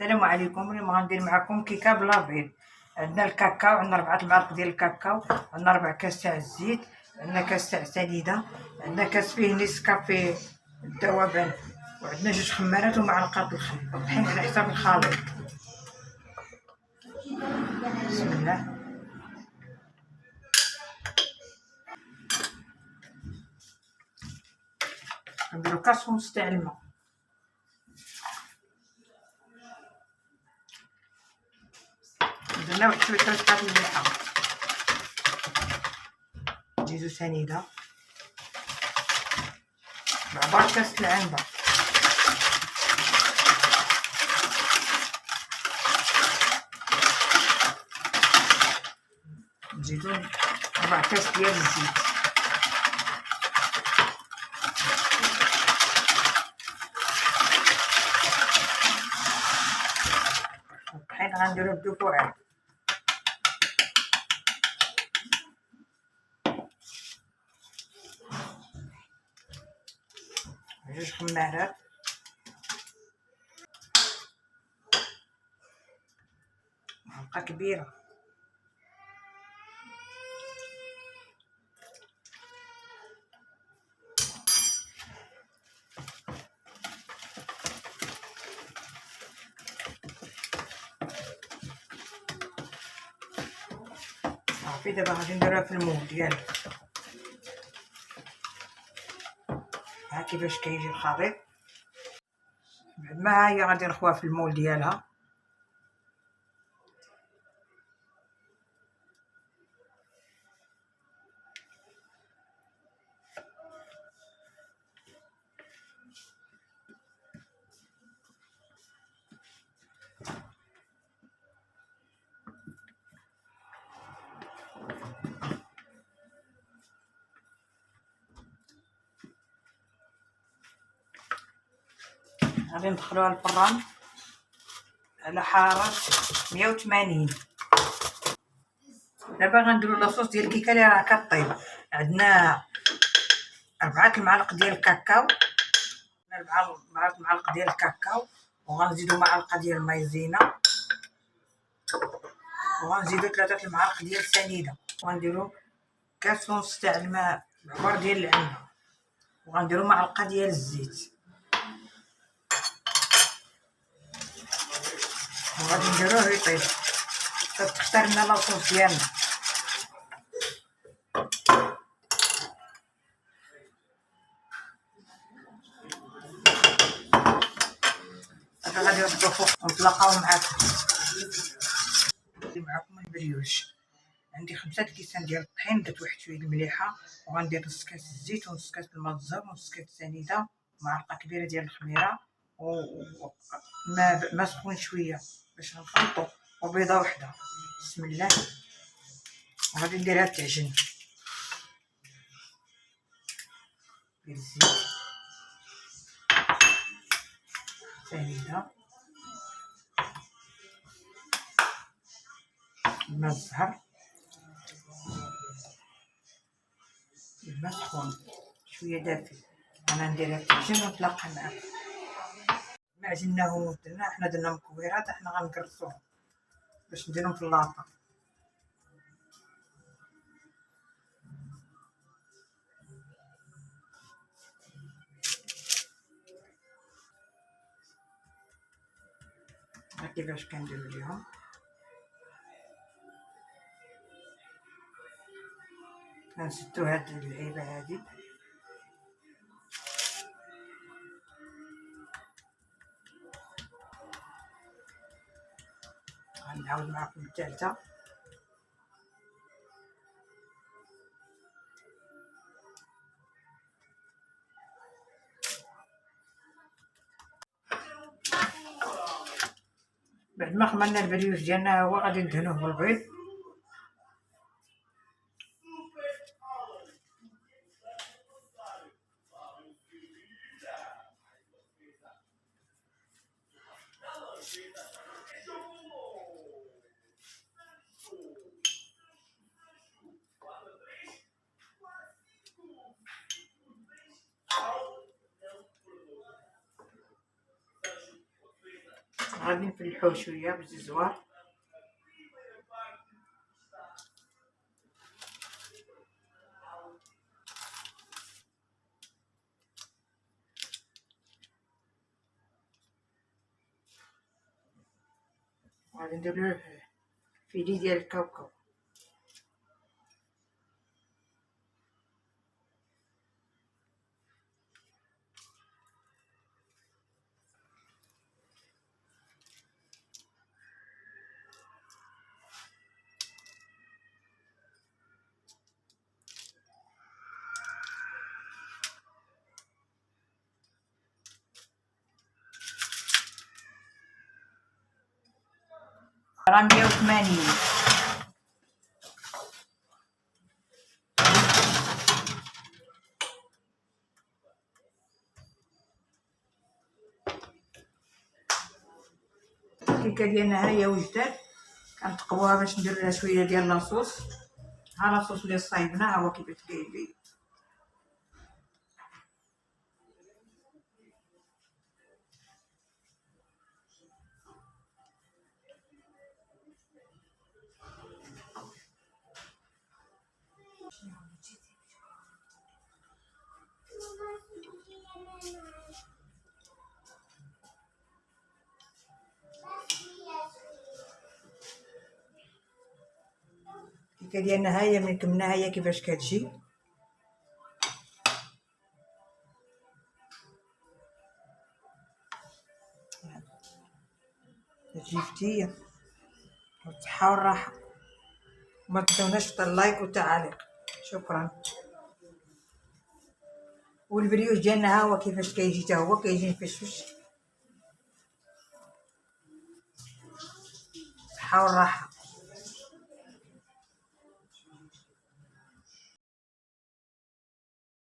السلام عليكم. اليوم غندير معكم كيكه بلا بيض. عندنا الكاكاو، عندنا 4 المعالق ديال الكاكاو، عندنا 4 كاس تاع الزيت، عندنا كاس تاع سنيده، عندنا كاس فيه نسكافيه الذوبان، وعندنا 2 خمارات ومعلقه الخل، والطحين على حساب الخليط. بسم الله. نديرو كاس ونص تاع الماء، درنا واحد شويه رشقات الملحه، نزيدو سنيده، ربع كاس العنبه، نزيدو 4 كاس ديال الزيت، الطحين غنديرو بدفوعات، 2 خمارات، معلقه كبيره، صافي. دابا غادي نديروها في المول ديالها. ها كيفاش كيجي الخليط. بعد ما هي غادي نخويها في المول ديالها. غادي ندخلوها الفران على حرارة 180. دابا غنديرو لاصوص ديال الكيكه اللي راه كطيب. عندنا 4 المعالق ديال الكاكاو، 4 المعالق ديال الكاكاو، وغنزيدو معلقه ديال المايزينا، وغنزيدو 3 المعالق ديال السنيده، وغنديرو كاس ونص تاع الماء بعبار ديال العنبه، وغنديرو معلقه ديال الزيت، وغادي نديروه يطيب حتى تختار لنا لاصوص ديالنا. دابا غادي نردو فوق ونتلاقاو معاكم. معكم البريوش. عندي 5 كيسان ديال الطحين، درت واحد شويه المليحه، وغندير نص كاس الزيت ونص كاس الماء الزهر ونص كاس السنيده ومعلقه كبيره ديال الخميره ما سخون شويه باش نخلطو، وبيضه وحده. بسم الله. وغادي نديرها تعجن بالزيت، سنيده، الماء الزهر، الماء سخون شويه دافي. انا نديرها تعجن ونتلاقى معاكم. ما عجناهم درنا حنا، درنا مكويرات، حنا غنقرصوهم باش نديرهم في اللاطه. ها كيفاش كنديرو ليهم. غنسدو هاد اللعيبه هادي، غنعاود معكم الثالثه. بعد ما خمرنا البريوش ديالنا هو غادي ندهنوه بالبيض. غادي نفلحوه شويه بالزوار. غادي نديرو فيلي ديال الكاوكاو. راه 180. الكيكه ديالنا ها هي وجدات، كنتقبوها باش ندير لها شويه ديال لاصوص. ها لاصوص اللي صايبنا ها هو كيفاش كاين. الكيكه ديالنا ها هي من كملناها هي كيفاش كتجي. تجي فتيه والصحه والراحه. ما تنساوناش اللايك والتعاليق. شكرا. والبريوش ديالنا ها هو كيفاش كيجي، حتى هو كيجي مفشفش. الصحه والراحه.